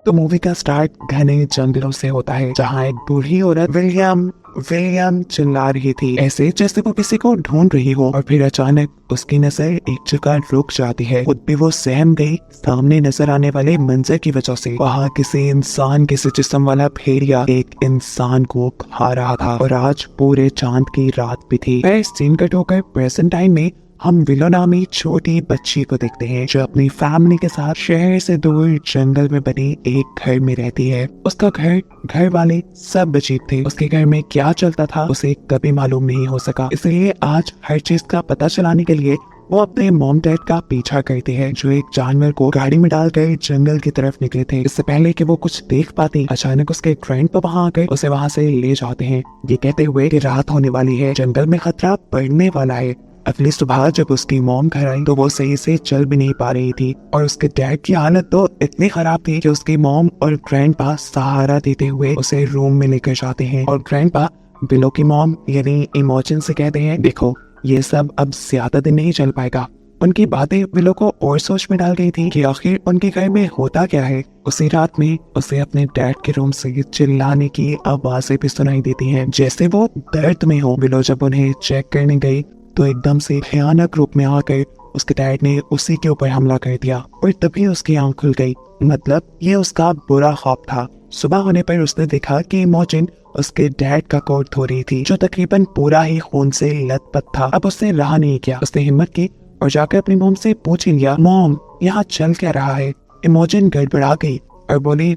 तो मूवी का स्टार्ट घने जंगलों से होता है, जहाँ एक बूढ़ी औरत विलियम विलियम चिल्ला रही थी, ऐसे जैसे वो किसी को ढूंढ रही हो। और फिर अचानक उसकी नजर एक जगह रुक जाती है। खुद भी वो सहम गई सामने नजर आने वाले मंजर की वजह से। वहाँ किसी इंसान, किसी जिस्म वाला भेड़िया एक इंसान को खा रहा था, और आज पूरे चांद की रात भी थी। फिर सीन कट होकर प्रेजेंट टाइम में हम विलो नामी छोटी बच्ची को देखते हैं, जो अपनी फैमिली के साथ शहर से दूर जंगल में बने एक घर में रहती है। उसका घर वाले सब अजीब थे। उसके घर में क्या चलता था उसे कभी मालूम नहीं हो सका, इसलिए आज हर चीज का पता चलाने के लिए वो अपने मॉम डैड का पीछा करते हैं, जो एक जानवर को गाड़ी में डालकर जंगल की तरफ निकले थे। इससे पहले कि वो कुछ देख पाती, अचानक उसके फ्रेंड पर वहाँ आकर उसे वहाँ से ले जाते हैं, ये कहते हुए कि रात होने वाली है, जंगल में खतरा बढ़ने वाला है। अगली सुबह जब उसकी मॉम घर आई तो वो सही से चल भी नहीं पा रही थी, और उसके डैड की हालत तो इतनी खराब थी कि उसकी मॉम और ग्रैंडपा सहारा देते हुए उसे रूम में लेकर जाते हैं। और ग्रैंडपा विलो की मॉम यानी इमोजन से कहते हैं, देखो ये सब अब ज्यादा दिन नहीं चल पाएगा। उनकी बातें विलो को और सोच में डाल गई थी कि आखिर उनके घर में होता क्या है। उसी रात में उसे अपने डैड के रूम से चिल्लाने की आवाजें भी सुनाई देती हैं, जैसे वो दर्द में हो। विलो जब उन्हें चेक करने गई तो एकदम से भयानक रूप में आकर उसके डैड ने उसी के ऊपर हमला कर दिया, और तभी उसकी आंख खुल गई। मतलब ये उसका बुरा ख्वाब था। सुबह होने पर उसने देखा कि इमोजिन उसके डैड का कोट धो रही थी, जो तकरीबन पूरा ही खून से लथपथ था। अब उसने रहा नहीं किया, उसने हिम्मत की और जाकर अपनी मॉम से पूछ ही लिया, मॉम यहाँ चल क्या रहा है। इमोजिन गड़बड़ा गई और बोली,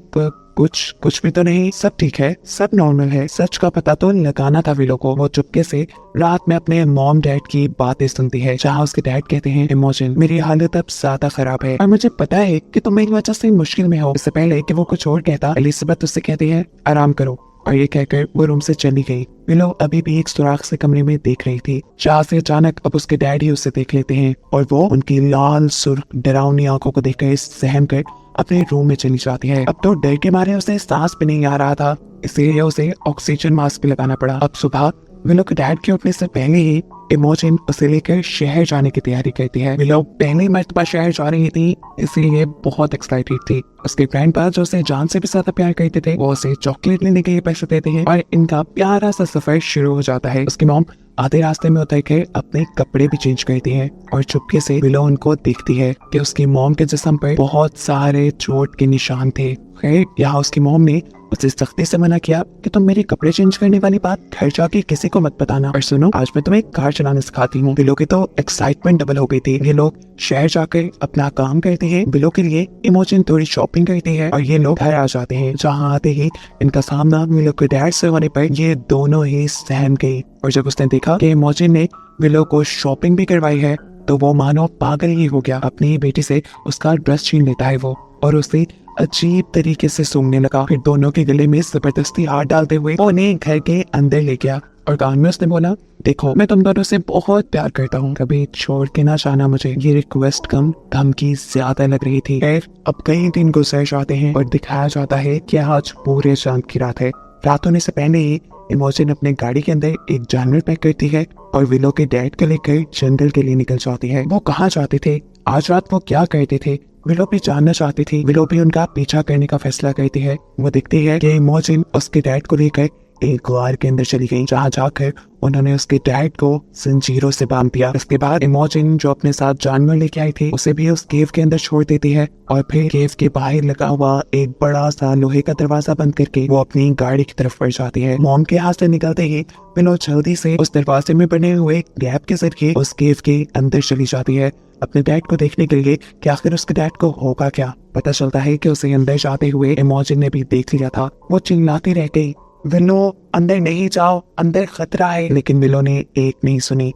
कुछ भी तो नहीं, सब ठीक है, सब नॉर्मल है। सच का पता तो लगाना था विलो को। वो चुपके से रात में अपने मॉम डैड की बातें सुनती है, जहाँ उसके डैड कहते हैं, इमोजिन मेरी हालत अब ज्यादा खराब है और मुझे पता है कि तुम मेरी वजह से मुश्किल में हो। इससे पहले कि वो कुछ और कहता, एलिजाबेथ उससे कहती है, आराम करो, और ये कहकर वो रूम से चली गई। विलो अभी भी एक सुराख से कमरे में देख रही थी, जहाँ से अचानक अब उसके डैड ही उसे देख लेते हैं, और वो उनकी लाल सुर्ख डरावनी आंखों को देखकर सहम कर अपने रूम में चली जाती है। अब तो डर के मारे उसे सांस भी नहीं आ रहा था, इसलिए उसे ऑक्सीजन मास्क भी लगाना पड़ा। अब सुबह विलो के डैड के उठने से पहले ही इमोजिन उसे लेकर शहर जाने की तैयारी करती है। विलो पहली मर्तबा शहर जा रही थी, इसलिए बहुत एक्साइटेड थी। उसके ग्रैंडपा जो उसे जान से भी ज्यादा प्यार करते थे, वो उसे चॉकलेट लेने के लिए पैसे देते हैं, और इनका प्यारा सा सफर शुरू हो जाता है। उसकी मॉम आधे रास्ते में उतर कर अपने कपड़े भी चेंज करती है, और चुपके से विलो उनको देखती है कि उसकी मॉम के जिस्म पर बहुत सारे चोट के निशान थे। खैर यहाँ उसकी मॉम ने उसे सख्ती से मना किया कि तुम मेरे कपड़े चेंज करने वाली बात घर जाके किसी को मत बताना, और सुनो आज मैं तुम्हें कार चलाना सिखाती हूँ। विलो की तो एक्साइटमेंट डबल हो गई थी। ये लोग शहर जाकर अपना काम करते हैं, विलो के लिए इमोजिन थोड़ी शॉपिंग करती है, और ये लोग घर आ जाते हैं, जहाँ आते ही इनका सामना विलो के डैड से होने पर ये दोनों ही सहम गई। और जब उसने देखा कि इमोजिन ने विलो को शॉपिंग भी करवाई है, तो वो मानो पागल ही हो गया। अपनी बेटी से उसका ड्रेस छीन लेता है वो, और उसे अजीब तरीके से सूंघने लगा। फिर दोनों के गले में जबरदस्ती हाथ डालते हुए वो उन्हें घर के अंदर ले गया, और कान में उसने बोला, देखो मैं तुम दोनों से बहुत प्यार करता हूँ, कभी छोड़ के ना जाना मुझे। ये रिक्वेस्ट कम धमकी ज्यादा लग रही थी। खैर अब कई दिन गुजर जाते हैं और दिखाया जाता है कि आज पूरे चांद की रात है। रात होने से पहले ही इमोजिन अपने गाड़ी के अंदर एक जानवर पैक करती है और विलो के डैड को लेकर जंगल के लिए निकल जाती है। वो कहाँ जाते थे, आज रात वो क्या करते थे, विलो भी जानना चाहती थी। विलो भी उनका पीछा करने का फैसला करती है। वो देखती है कि इमोजिन उसके डैड को लेकर एक गुहार के अंदर चली गई, जहाँ जाकर उन्होंने उसके डैड को जंजीरों से बांध दिया। इसके बाद इमोजिन जो अपने साथ जानवर लेके आई थी, उसे भी उस केव के अंदर छोड़ देती है, और फिर केव के बाहर लगा हुआ एक बड़ा सा लोहे का दरवाजा बंद करके वो अपनी गाड़ी की तरफ बढ़ जाती है। मॉम के हाथ से निकलते ही विलो जल्दी से उस दरवाजे में बने हुए गैप के जरिए उस केव के अंदर चली जाती है, अपने डैड को देखने के लिए कि आखिर उसके डैड को होगा क्या। पता चलता है कि उसे अंदर जाते हुए इमोजिन ने भी देख लिया था। वो चिल्लाती रह गई, विलो अंदर नहीं जाओ, अंदर खतरा है, लेकिन विलो ने एक नहीं सुनी।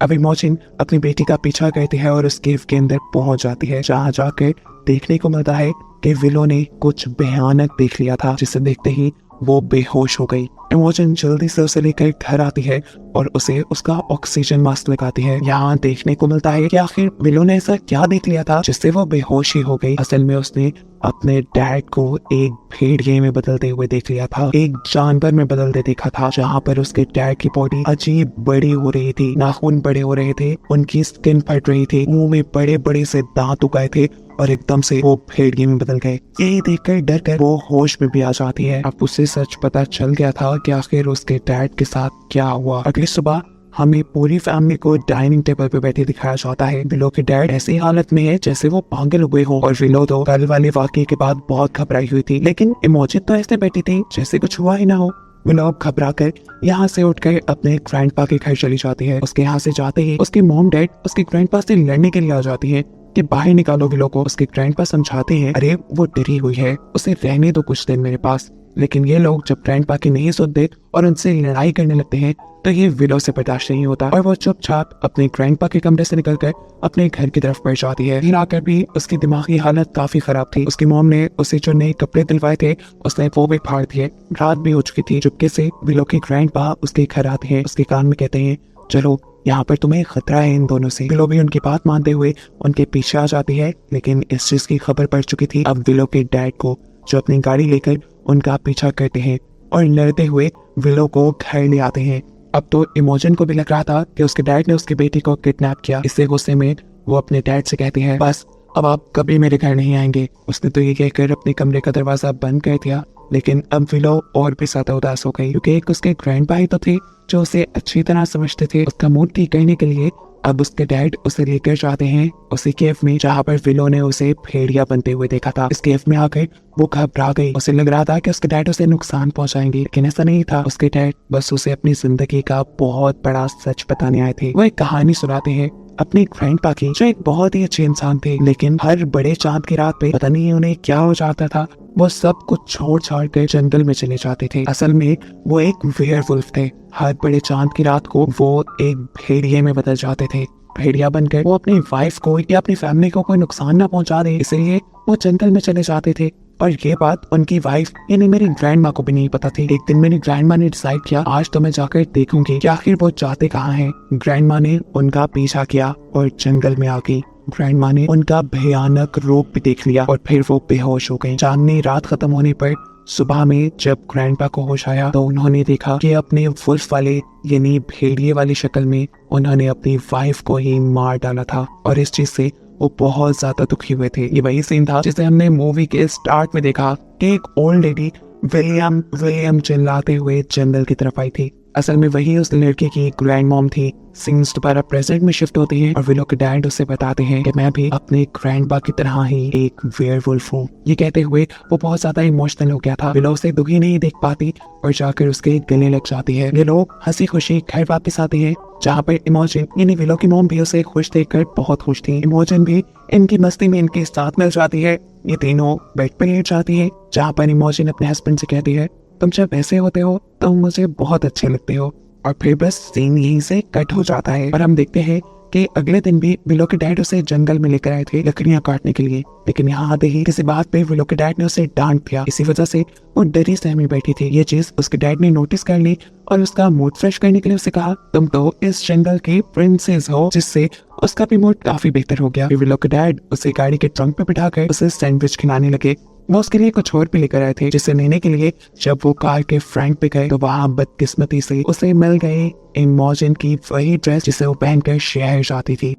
अब इमोजिन अपनी बेटी का पीछा करती है और उस केव के अंदर पहुंच जाती है, जहाँ जाकर देखने को मिलता है कि विलो ने कुछ भयानक देख लिया था, जिसे देखते ही वो बेहोश हो गई। इमोजिन जल्दी से उसे लेकर घर आती है और उसे उसका ऑक्सीजन मास्क लगाती है। यहाँ देखने को मिलता है कि आखिर विलो ने ऐसा क्या देख लिया था जिससे वो बेहोश ही हो गई। असल में उसने अपने डैड को एक भेड़िए में बदलते हुए देख लिया था, एक जानवर में बदलते देखा था, जहाँ पर उसके डैड की बॉडी अजीब बड़ी हो रही थी, नाखून बड़े हो रहे थे, उनकी स्किन फट रही थी, मुंह में बड़े बड़े से दांत उगाए थे, और एकदम से वो भेड़िए में बदल गए। यही देखकर डर कर वो होश में भी आ जाती है। अब उसे सच पता चल गया था कि आखिर उसके डैड के साथ क्या हुआ। अगली सुबह हमें पूरी फैमिली को डाइनिंग टेबल पे बैठे दिखाया जाता है। विलो के डैड ऐसी हालत में है जैसे वो पागल हुए हो और विलो तो कल वाले वाकये के बाद बहुत घबराई हुई थी, लेकिन इमोजिन तो ऐसे बैठी थी जैसे कुछ हुआ ही ना हो। विलो घबरा कर यहाँ से उठकर अपने ग्रैंडपा के घर चली जाती है। उसके यहाँ से जाते ही उसके मॉम डैड उसके ग्रैंडपा से लड़ने के लिए आ जाती है कि बाहर निकालो विलो को। उसके ग्रैंडपा समझाते हैं, अरे वो डरी हुई है, उसे रहने दो कुछ दिन मेरे पास। लेकिन ये लोग जब ग्रैंडपा की नहीं सुनते और उनसे लड़ाई करने लगते हैं तो ये विलो से बर्दाश्त नहीं होता और वो चुपचाप अपने ग्रैंडपा के कमरे से निकलकर अपने घर की तरफ बढ़ जाती है। फिर आकर भी उसकी दिमागी हालत काफी खराब थी। उसकी मॉम ने उसे जो नए कपड़े दिलवाए थे उसने वो भी फाड़ दिए। रात भी हो चुकी थी। चुपके से विलो के ग्रैंडपा उसके घर आते हैं, उसके कान में कहते हैं, चलो यहाँ पर तुम्हें खतरा है इन दोनों से। विलो भी उनकी बात मानते हुए उनके पीछे आ जाती है, लेकिन इस चीज की खबर पड़ चुकी थी अब विलो के डैड को, जो अपनी गाड़ी लेकर उनका पीछा करते हैं और लड़ते हुए विलो को घर ले आते हैं। अब तो इमोजन को भी लग रहा था कि उसके डैड ने उसकी बेटी को किडनैप किया। इससे गुस्से में वो अपने डैड से कहती है, बस अब आप कभी मेरे घर नहीं आएंगे। उसने तो ये कहकर अपने कमरे का दरवाजा बंद कर दिया। लेकिन अब विलो और भी ज्यादा उदास हो गई, क्योंकि एक उसके ग्रैंड भाई तो थे जो उसे अच्छी तरह समझते थे। उसका मूड ठीक करने के लिए अब उसके डैड उसे लेकर जाते हैं उसी केव में जहाँ पर विलो ने उसे भेड़िया बनते हुए देखा था। इस केव में आकर वो घबरा गई। उसे लग रहा था कि उसके डैड उसे नुकसान पहुंचाएंगे, लेकिन ऐसा नहीं था। उसके डैड बस उसे अपनी जिंदगी का बहुत बड़ा सच बताने आए थे। वो एक कहानी सुनाते हैं अपने ग्रैंडपा की, जो एक बहुत ही अच्छे इंसान थे, लेकिन हर बड़े चांद की रात पे पता नहीं उन्हें क्या हो जाता था, वो सब कुछ छोड़ छाड़ कर जंगल में चले जाते थे। असल में वो एक वेयरवुल्फ थे। हर बड़े चांद की रात को वो एक भेड़िए में बदल जाते थे। भेड़िया बनकर वो अपनी वाइफ को या अपनी फैमिली को कोई नुकसान ना पहुंचा दे, इसलिए वो जंगल में चले जाते थे। और ये बात उनकी वाइफ यानी मेरी ग्रैंड माँ को भी नहीं पता थी। एक दिन मेरी ग्रैंड माँ ने डिसाइड किया, आज तो मैं जाकर देखूंगी कि आखिर वो जाते कहाँ हैं। ग्रैंड माँ ने उनका पीछा किया और जंगल में आ गई। ग्रैंड माँ ने उनका भयानक रूप भी देख लिया और फिर वो बेहोश हो गई। चांदनी रात खत्म होने पर सुबह में जब ग्रैंडपा को होश आया तो उन्होंने देखा कि अपने वुल्फ वाले यानी भेड़िए वाली शक्ल में उन्होंने अपनी वाइफ को ही मार डाला था। और इस चीज से वो बहुत ज्यादा दुखी हुए थे। ये वही सीन था जिसे हमने मूवी के स्टार्ट में देखा कि एक ओल्ड लेडी विलियम विलियम चिल्लाते हुए जंगल की तरफ आई थी। असल में वही उस लड़के की ग्रैंड मॉम थी। सीन्स दोबारा प्रेजेंट में शिफ्ट होती है और विलो के डैड उसे बताते हैं कि मैं भी अपने ग्रैंडपा की तरह ही एक वेयरवुल्फ हूँ। ये कहते हुए वो बहुत ज्यादा इमोशनल हो गया था। विलो उसे दुखी नहीं देख पाती और जाकर उसके गले लग जाती है। ये लोग हंसी खुशी घर वापस आते हैं, जहाँ पर इमोजन यानी विलो की मॉम भी उसे खुश देखकर बहुत खुश थी। इमोजन भी इनकी मस्ती में इनके साथ मिल जाती है। ये तीनों बेड पर लेट जाती है, जहाँ पर इमोजन अपने हस्बैंड से कहती है, तुम जब ऐसे होते हो तो मुझे बहुत अच्छे लगते हो। और फिर बस सीन यहीं से कट हो जाता है और हम देखते हैं कि अगले दिन भी विलो के डैड उसे जंगल में लेकर आए थे लकड़ियां काटने के लिए। लेकिन यहाँ आते ही किसी बात पे विलो के डैड ने उसे डांट दिया। इसी वजह से वो डरी सहमी बैठी थी। ये चीज उसके डैड ने नोटिस कर ली और उसका मूड फ्रेश करने के लिए उसे कहा, तुम तो इस जंगल की प्रिंसेस हो, जिससे उसका भी मूड काफी बेहतर हो गया। विलो के डैड उसे गाड़ी के ट्रंक पे बिठाकर उसे सैंडविच खिलाने लगे। वो उसके लिए कुछ और भी लेकर आए थे, जिसे लेने के लिए जब वो कार के फ्रंट पे गए तो वहाँ बदकिस्मती से उसे मिल गई इमोजन की वही ड्रेस जिसे वो पहनकर शहर जाती थी।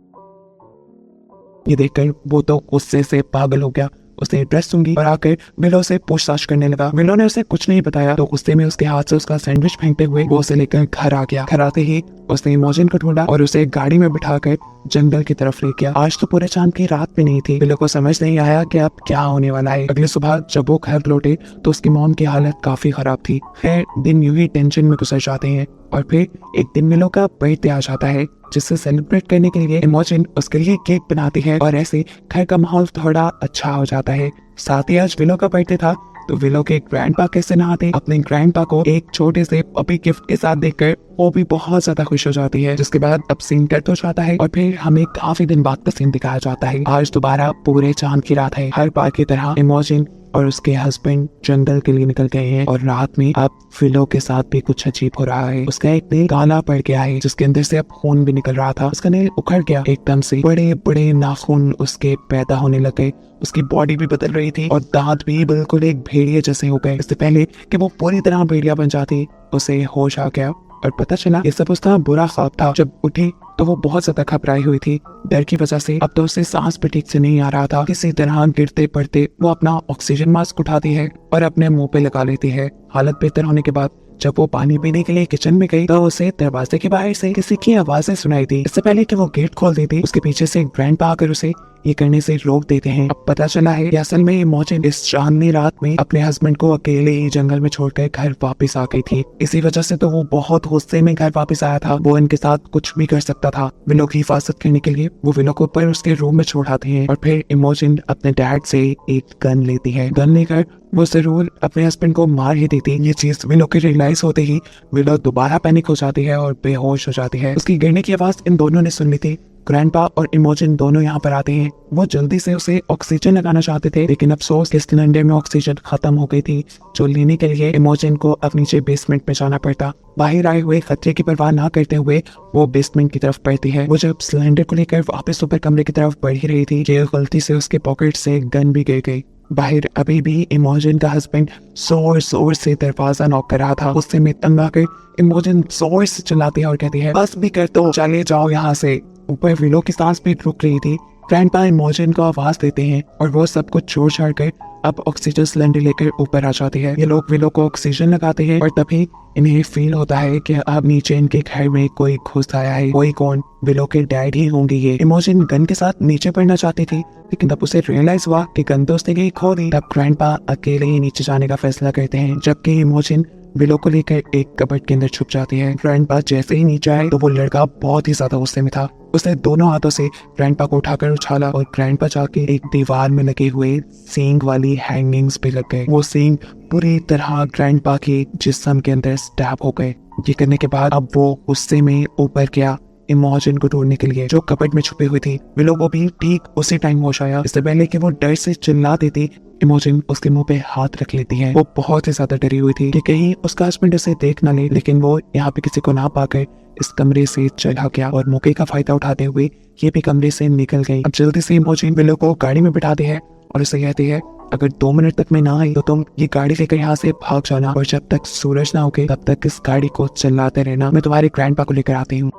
ये देखकर वो तो गुस्से से पागल हो गया। उसने ड्रेस सूंघी और आकर विलो से पूछताछ करने लगा। विलो ने उसे कुछ नहीं बताया तो गुस्से में उसके हाथ से उसका सैंडविच फेंकते हुए वो उसे लेकर घर आ गया। घर आते ही उसने इमोजन को ढूंढा और उसे गाड़ी में बिठाकर जंगल की तरफ ले गया। आज तो पूरे चांद की रात भी नहीं थी। विलो को समझ नहीं आया कि अब क्या होने वाला है। अगली सुबह जब वो घर लौटे तो उसकी मॉम की हालत काफी खराब थी। खैर दिन यूं ही टेंशन में गुजर जाते हैं और फिर एक दिन विलो का बर्थडे आ जाता है, जिससे सेलिब्रेट करने के लिए इमोजन उसके लिए केक बनाती है और ऐसे घर का माहौल थोड़ा अच्छा हो जाता है। साथ ही आज विलो का बर्थडे था तो विलो के ग्रैंडपा कैसे नहाते अपने ग्रैंडपा को एक छोटे से पपी गिफ्ट के साथ देखकर वो भी बहुत ज्यादा खुश हो जाती है। जिसके बाद अब सीन कट हो जाता है और फिर हमें काफी दिन बाद का सीन दिखाया जाता है। आज दोबारा पूरे चांद की रात है। हर बार की तरह इमोजन और उसके हस्बैंड जंगल के लिए निकल गए हैं और रात में अब विलो के साथ भी कुछ अजीब हो रहा है। उसका एक नेल काला पड़ गया है, जिसके अंदर से अब खून भी निकल रहा था। उसका नेल उखड़ गया। एकदम से बड़े बड़े नाखून उसके पैदा होने लगे। उसकी बॉडी भी बदल रही थी और दांत भी बिल्कुल एक भेड़िए जैसे हो गए। इससे पहले कि वो पूरी तरह भेड़िया बन जाती उसे होश आ गया और पता चला ये सब उसका बुरा ख्वाब था। जब उठी तो वो बहुत ज्यादा घबराई हुई थी। डर की वजह से अब तो उसे सांस भी ठीक से नहीं आ रहा था। किसी तरह गिरते पड़ते वो अपना ऑक्सीजन मास्क उठाती है और अपने मुंह पे लगा लेती है। हालत बेहतर होने के बाद जब वो पानी पीने के लिए किचन में गई तो उसे दरवाजे के बाहर से किसी की आवाजें सुनाई दी। इससे पहले कि वो गेट खोल देती, उसके पीछे से एक ग्रैंडपा आकर उसे ये करने से रोक देते हैं। अब पता चला है कि असल में इमोजन इस चांदनी रात में अपने हस्बैंड को अकेले ही जंगल में छोड़कर घर वापस आ गई थी। इसी वजह से तो वो बहुत गुस्से में घर वापस आया था। वो इनके साथ कुछ भी कर सकता था। विलो की हिफाजत करने के लिए वो विलो को ऊपर उसके रूम में छोड़ाते हैं और फिर इमोजन अपने डैड से एक गन लेती है। गन लेकर वो जरूर अपने हस्बैंड को मार ही देती। ये चीज विलो के रियलाइज होते ही विलो दोबारा पैनिक हो जाती है और बेहोश हो जाती है। उसकी गिरने की आवाज इन दोनों ने सुन ली थी। ग्रैंडपा और इमोजन दोनों यहाँ पर आते हैं। वो जल्दी से उसे ऑक्सीजन लगाना चाहते थे, लेकिन अफसोस इस सिलेंडर में ऑक्सीजन खत्म हो गई थी, जो लेने के लिए इमोजन को अब नीचे बेसमेंट में जाना पड़ता। बाहर आए हुए खतरे की परवाह ना करते हुए वो बेसमेंट की तरफ बढ़ती है। वो जब सिलेंडर को लेकर वापस ऊपर कमरे की तरफ बढ़ ही रही थी कि गलती से उसके पॉकेट से गन भी गिर गई। बाहर अभी भी इमोजन का हस्बैंड जोर जोर से दरवाजा नॉक कर रहा था। उससे में तंग आकर इमोजन जोर से चिल्लाती है और कहती है, बस भी कर दो, चले जाओ यहाँ से। ऊपर विलो की सांस भी रुक रही थी। ग्रैंडपा इमोजन को आवाज देते हैं और वो सब कुछ छोड़ छाड़ कर अब ऑक्सीजन सिलेंडर लेकर ऊपर आ जाती है। ये लोग विलो को ऑक्सीजन लगाते हैं और तभी इन्हें फील होता है कि अब नीचे इनके घर में कोई घुस आया है। कोई कौन? विलो के डैड ही होंगे ये। इमोजन गन के साथ नीचे पड़ना चाहती थी, लेकिन तब उसे रियलाइज हुआ कि गन तो उसने कहीं खो दी। तब ग्रैंडपा अकेले ही नीचे जाने का फैसला करते हैं, जबकि इमोजन विलो को लेकर एक कबर्ड के अंदर छुप जाती है। ग्रैंडपा जैसे ही नीचे आए तो वो लड़का बहुत ही ज्यादा गुस्से में था। उसने दोनों हाथों से ग्रैंडपा को उठाकर उछाला और ग्रैंडपा जाके एक दीवार में लगे हुए सींग वाली हैंगिंग्स पे लग गए। वो सींग पूरी तरह ग्रैंडपा के जिस्म के अंदर स्टैब हो गए। ये करने के बाद अब वो गुस्से में ऊपर गया इमोजन को ढूंढने के लिए, जो कबर्ड में छुपी हुई थी। विलो को भी ठीक उसी टाइम होश आया। इससे पहले कि वो डर से चिल्ला देती, इमोजन उसके मुंह पे हाथ रख लेती है। वो बहुत ही ज्यादा डरी हुई थी कि कहीं उसका हस्बैंड उसे देख ना ले, लेकिन वो यहाँ पे किसी को ना पाकर इस कमरे से चला गया और मौके का फायदा उठाते हुए ये भी कमरे से निकल गई। अब जल्दी से इमोजन विलो को गाड़ी में बिठाते हैं और उसे कहती है, अगर 2 मिनट तक मैं ना आई तो तुम ये गाड़ी लेकर यहाँ से भाग जाना और जब तक सूरज ना उगे तब तक इस गाड़ी को चलाते रहना। मैं तुम्हारे ग्रैंडपा को लेकर आती हूँ।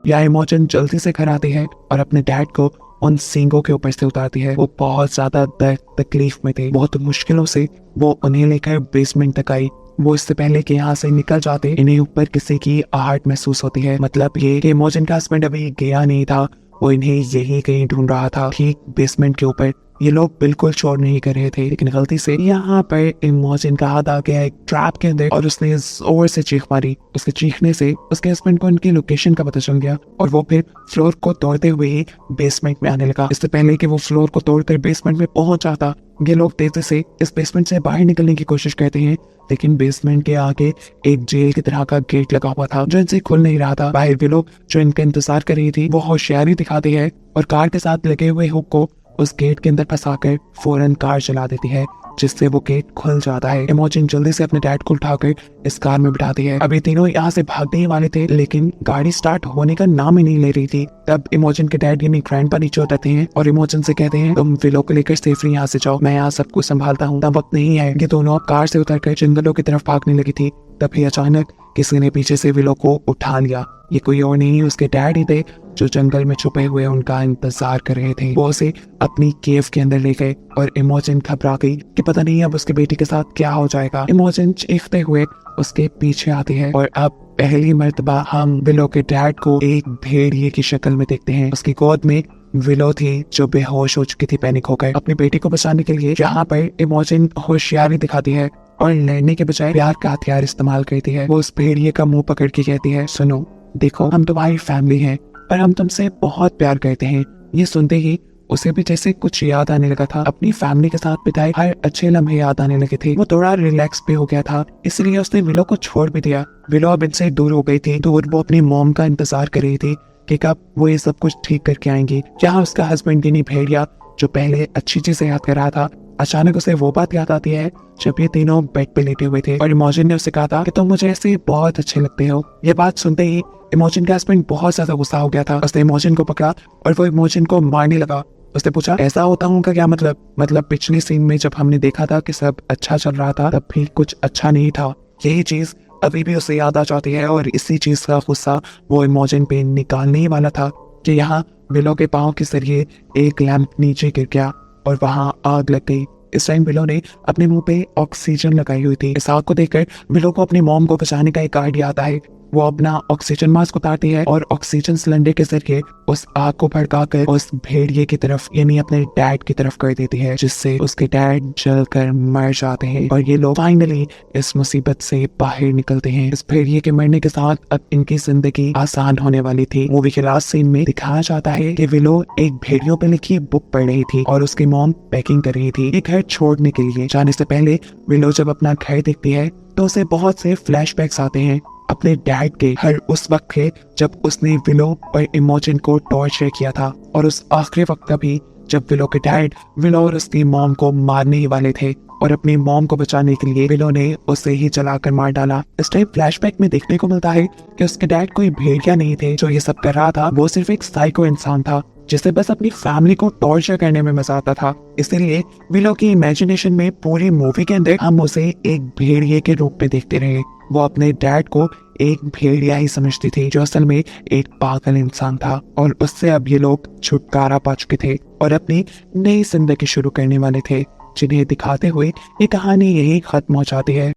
या इमोजन जल्दी से घर आती है और अपने डैड को उन सींगों के ऊपर से उतारती है। वो बहुत ज्यादा दर्द तकलीफ में थे। बहुत मुश्किलों से वो उन्हें लेकर बेसमेंट तक आई। वो इससे पहले कि यहाँ से निकल जाते इन्हें ऊपर किसी की आहट महसूस होती है। मतलब ये कि इमोजन का हस्बैंड अभी गया नहीं था, वो इन्हें यही कहीं ढूंढ रहा था, ठीक बेसमेंट के ऊपर। ये लोग बिल्कुल शोर नहीं कर रहे थे, लेकिन गलती से यहाँ पर इमोजन का हाथ आ गया एक ट्रैप के अंदर और उसने जोर से चीख मारी। उसके चीखने से उसके हस्बैंड को उनकी लोकेशन का पता चल गया और वो फिर फ्लोर को तोड़ते हुए ही बेसमेंट में आने लगा। इससे पहले कि वो फ्लोर को तोड़कर बेसमेंट में पहुंच जाता, ये लोग तेजी से इस बेसमेंट से बाहर निकलने की कोशिश करते हैं, लेकिन बेसमेंट के आगे एक जेल की तरह का गेट लगा हुआ था जो इनसे खुल नहीं रहा था। बाहर भी लोग जो इनका इंतजार कर रही थी वो होशियारी दिखाती है और कार के साथ लगे हुए हुक को उस गेट के अंदर फंसाकर फौरन कार चला देती है, जिससे वो गेट खुल जाता है। इमोजन जल्दी से अपने डैड को उठाकर इस कार में बिठाती है। अभी तीनों यहाँ से भागने ही वाले थे, लेकिन गाड़ी स्टार्ट होने का नाम ही नहीं ले रही थी। तब इमोजन के डैड यानी ग्रैंडपा नीचे उतरते हैं और इमोजन से कहते हैं, तुम विलो को लेकर सेफली यहाँ से जाओ, मैं यहाँ सब कुछ संभालता हूँ। तब वक्त नहीं है। ये दोनों कार से उतरकर जंगलों की तरफ भागने लगी थी। तभी अचानक किसी ने पीछे से विलो को उठा लिया। ये कोई और नहीं, उसके डैड ही थे जो जंगल में छुपे हुए उनका इंतजार कर रहे थे। वो उसे अपनी केव के अंदर ले गए और इमोजन घबरा गई कि पता नहीं अब उसके बेटी के साथ क्या हो जाएगा। इमोजन चीखते हुए उसके पीछे आती है और अब पहली मर्तबा हम विलो के डैड को एक भेड़िए की शक्ल में देखते हैं। उसकी गोद में विलो थी जो बेहोश हो चुकी थी पैनिक होकर। अपनी बेटी को बचाने के लिए यहाँ पर इमोजन होशियारी दिखाती है और लड़ने के बजाय प्यार का हथियार इस्तेमाल करती है। वो उस भेड़िए का मुंह पकड़ के कहती है, सुनो, देखो, हम तुम्हारी फैमिली हैं और हम तुमसे बहुत प्यार करते हैं। ये सुनते ही उसे भी जैसे कुछ याद आने लगा था। अपनी फैमिली के साथ बिताए हर अच्छे लम्हे याद आने लगे थे। वो थोड़ा रिलैक्स भी हो गया था, इसलिए उसने विलो को छोड़ भी दिया। विलो अब इनसे दूर हो गई थी, दूर। वो अपनी मॉम का इंतजार कर रही थी कि कब वो ये सब कुछ ठीक करके आएंगी। जहाँ उसका हस्बैंड यानी भेड़िया जो पहले अच्छी चीजें याद कर रहा था, अचानक उसे वो बात याद आती है जब ये तीनों बेड पे लेटे हुए थे और इमोजन ने उसे कहा था कि तुम मुझे ऐसे बहुत अच्छे लगते हो। ये बात सुनते ही इमोजन का हस्बैंड बहुत ज्यादा गुस्सा हो गया था। उसने इमोजन को पकड़ा और वो इमोजन को मारने लगा। उसने पूछा, ऐसा होता हूँ का क्या मतलब पिछले सीन में जब हमने देखा था कि सब अच्छा चल रहा था तब भी कुछ अच्छा नहीं था। यही चीज अभी भी उसे याद आ जाती है और इसी चीज का गुस्सा वो इमोजन पे निकालने ही वाला था कि यहाँ विलो के पाँव के जरिए एक लैंप नीचे गिर गया और वहां आग लग गई। इस टाइम विलो ने अपने मुंह पे ऑक्सीजन लगाई हुई थी। इस आग को देखकर विलो को अपनी मॉम को बचाने का एक आइडिया आता है। वो अपना ऑक्सीजन मास्क उतारती है और ऑक्सीजन सिलेंडर के जरिए उस आग को भड़काकर उस भेड़िए की तरफ यानी अपने डैड की तरफ कर देती है, जिससे उसके डैड जलकर मर जाते हैं और ये लोग फाइनली इस मुसीबत से बाहर निकलते हैं। इस भेड़िए के मरने के साथ अब इनकी जिंदगी आसान होने वाली थी। मूवी के लास्ट सीन में दिखाया जाता है कि विलो एक भेड़ियों पे लिखी बुक पढ़ रही थी और उसकी मॉम पैकिंग कर रही थी ये घर छोड़ने के लिए। जाने से पहले विलो जब अपना घर देखती है तो उसे बहुत से फ्लैशबैक्स आते हैं अपने डैड के हर उस वक्त के जब उसने विलो और इमोजन को टॉर्चर किया था, और उस आखिरी वक्त का भी जब विलो के डैड विलो और उसकी मॉम को मारने ही वाले थे और अपनी मॉम को बचाने के लिए विलो ने उसे ही जलाकर मार डाला। इस टाइम फ्लैशबैक में देखने को मिलता है कि उसके डैड कोई भेड़िया नहीं थे जो ये सब कर रहा था, वो सिर्फ एक साइको इंसान था जिसे बस अपनी फैमिली को टॉर्चर करने में मजा आता था। इसीलिए विलो की इमेजिनेशन में पूरी मूवी के अंदर हम उसे एक भेड़िए के रूप में देखते रहे। वो अपने डैड को एक भेड़िया ही समझती थी जो असल में एक पागल इंसान था, और उससे अब ये लोग छुटकारा पा चुके थे और अपनी नई जिंदगी शुरू करने वाले थे, जिन्हें दिखाते हुए ये कहानी यही खत्म हो जाती है।